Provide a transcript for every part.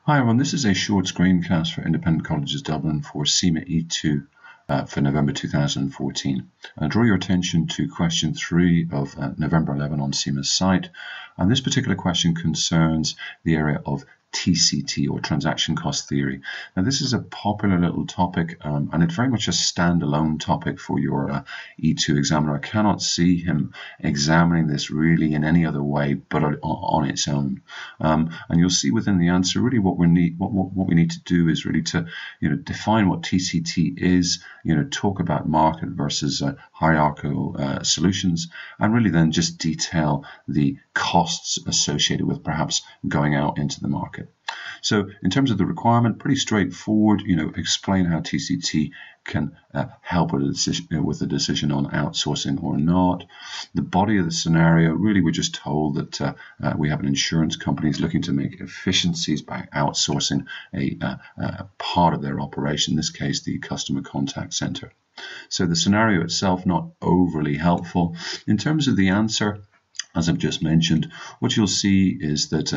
Hi everyone, this is a short screencast for Independent Colleges Dublin for CIMA E2 for November 2014. I draw your attention to question 3 of November 11 on CIMA's site, and this particular question concerns the area of TCT, or transaction cost theory. Now this is a popular little topic, and it's very much a standalone topic for your E2 examiner. I cannot see him examining this really in any other way but on its own. And you'll see within the answer really what we need to do is really to define what TCT is, talk about market versus hierarchical solutions, and really then just detail the costs associated with perhaps going out into the market. So in terms of the requirement, pretty straightforward, explain how TCT can help with a decision on outsourcing or not. The body of the scenario, really we're just told that we have an insurance company is looking to make efficiencies by outsourcing a part of their operation, in this case the customer contact center. So the scenario itself not overly helpful. In terms of the answer, as I've just mentioned, what you'll see is that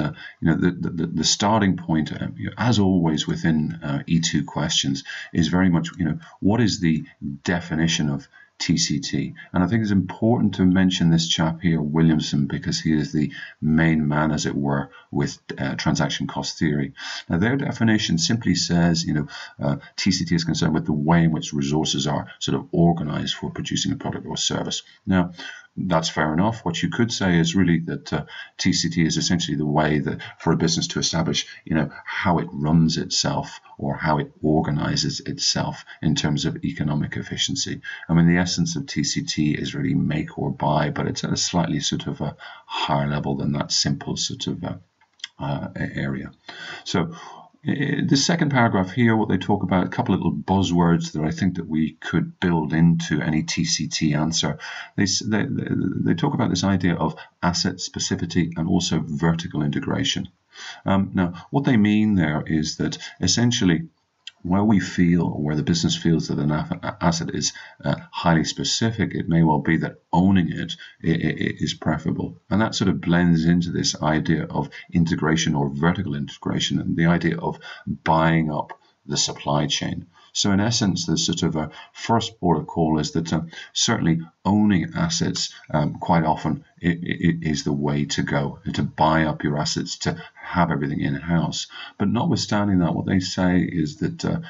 the starting point, as always within E2 questions, is very much what is the definition of TCT. And I think it's important to mention this chap here, Williamson, because he is the main man, as it were, with transaction cost theory. Now, their definition simply says, TCT is concerned with the way in which resources are sort of organized for producing a product or service. Now, that's fair enough. What you could say is really that TCT is essentially the way that for a business to establish, how it runs itself or how it organizes itself in terms of economic efficiency. I mean, the essence of TCT is really make or buy, but it's at a slightly sort of a higher level than that simple sort of area. So the second paragraph here, what they talk about, a couple of little buzzwords that I think that we could build into any TCT answer. They talk about this idea of asset specificity and also vertical integration. Now, what they mean there is that essentially where we feel, or where the business feels that an asset is highly specific, it may well be that owning it is preferable. And that sort of blends into this idea of integration or vertical integration and the idea of buying up the supply chain. So in essence, the sort of a first port of call is that certainly owning assets quite often is the way to go, to buy up your assets, to have everything in-house. But notwithstanding that, what they say is that,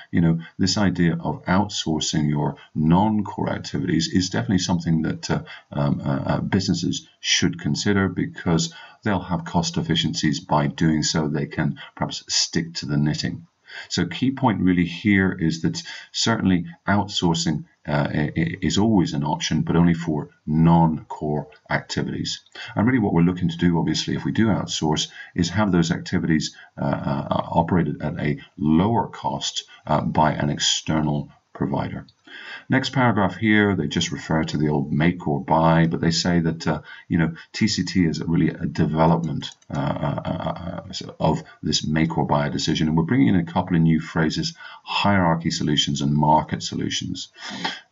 this idea of outsourcing your non-core activities is definitely something that businesses should consider, because they'll have cost efficiencies by doing so. They can perhaps stick to the knitting. So key point really here is that certainly outsourcing is always an option, but only for non-core activities. And really what we're looking to do, obviously, if we do outsource, is have those activities operated at a lower cost by an external provider. Next paragraph here, they just refer to the old make or buy, but they say that TCT is really a development of this make or buy decision, and we're bringing in a couple of new phrases: hierarchy solutions and market solutions.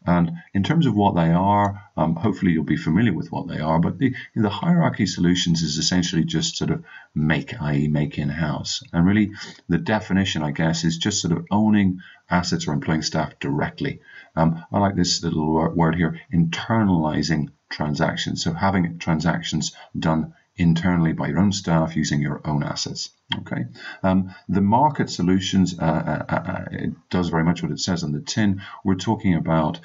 And in terms of what they are, hopefully you'll be familiar with what they are, but the hierarchy solutions is essentially just sort of make, i.e. make in-house. And really the definition, I guess, is just sort of owning assets or employing staff directly. I like this little word here, internalizing transactions. So having transactions done internally by your own staff using your own assets. Okay. The market solutions, it does very much what it says on the tin. We're talking about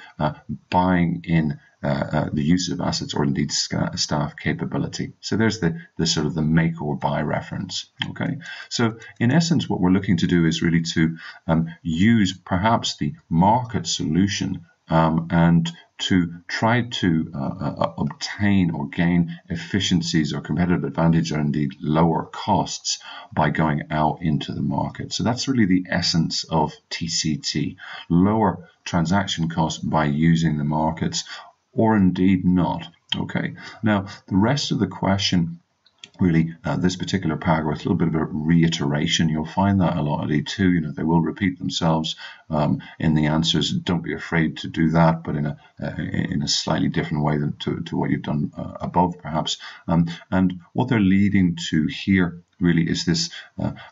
buying in the use of assets, or indeed staff capability. So there's the sort of the make or buy reference. Okay. So in essence, what we're looking to do is really to use perhaps the market solution and to try to obtain or gain efficiencies or competitive advantage, or indeed lower costs, by going out into the market. So that's really the essence of TCT: lower transaction costs by using the markets, or indeed not. Okay. Now the rest of the question, really, this particular paragraph, a little bit of a reiteration. You'll find that a lot at E2. They will repeat themselves in the answers. Don't be afraid to do that, but in a slightly different way than to what you've done above, perhaps. And what they're leading to here really is this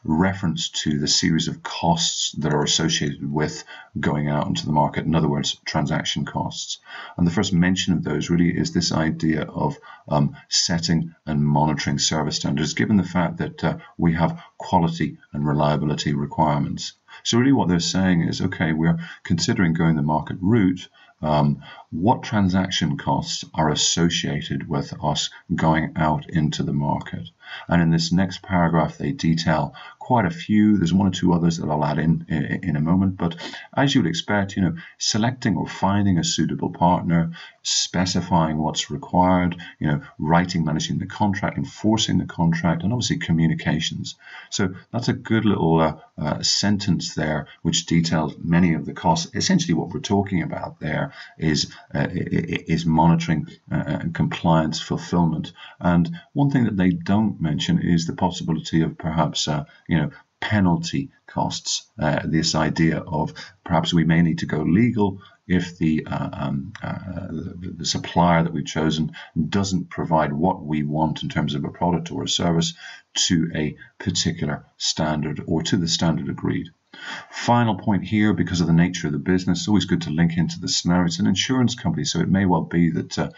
reference to the series of costs that are associated with going out into the market. In other words, transaction costs. And the first mention of those really is this idea of setting and monitoring service standards, given the fact that we have quality and reliability requirements. So really what they're saying is, okay, we're considering going the market route. What transaction costs are associated with us going out into the market? And in this next paragraph, they detail quite a few. There's one or two others that I'll add in a moment. But as you would expect, selecting or finding a suitable partner, specifying what's required, writing, managing the contract, enforcing the contract, and obviously communications. So that's a good little sentence there, which details many of the costs. Essentially, what we're talking about there is monitoring and compliance, fulfillment. And one thing that they don't mention is the possibility of perhaps penalty costs. This idea of perhaps we may need to go legal if the supplier that we've chosen doesn't provide what we want in terms of a product or a service to a particular standard or to the standard agreed. Final point here, because of the nature of the business, it's always good to link into the scenario. It's an insurance company, so it may well be that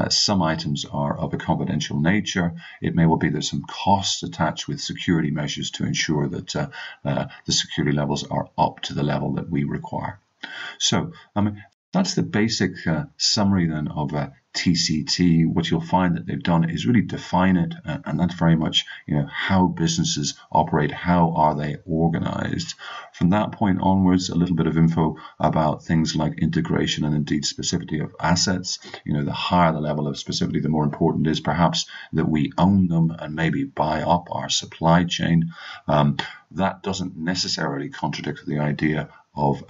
some items are of a confidential nature. It may well be there's some costs attached with security measures to ensure that the security levels are up to the level that we require. So that's the basic summary then of TCT. What you'll find that they've done is really define it, and that's very much how businesses operate, how are they organized. From that point onwards, a little bit of info about things like integration and indeed specificity of assets. The higher the level of specificity, the more important it is perhaps that we own them and maybe buy up our supply chain. That doesn't necessarily contradict the idea of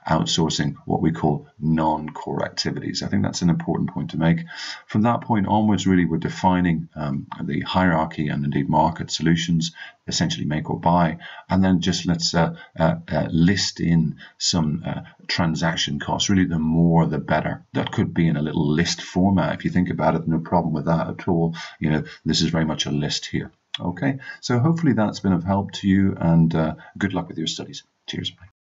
outsourcing what we call non-core activities. I think that's an important point to make. From that point onwards, really, we're defining the hierarchy and indeed market solutions, essentially make or buy, and then just let's list in some transaction costs. Really, the more the better. That could be in a little list format. If you think about it, no problem with that at all. This is very much a list here. Okay, so hopefully that's been of help to you, and good luck with your studies. Cheers. Bye.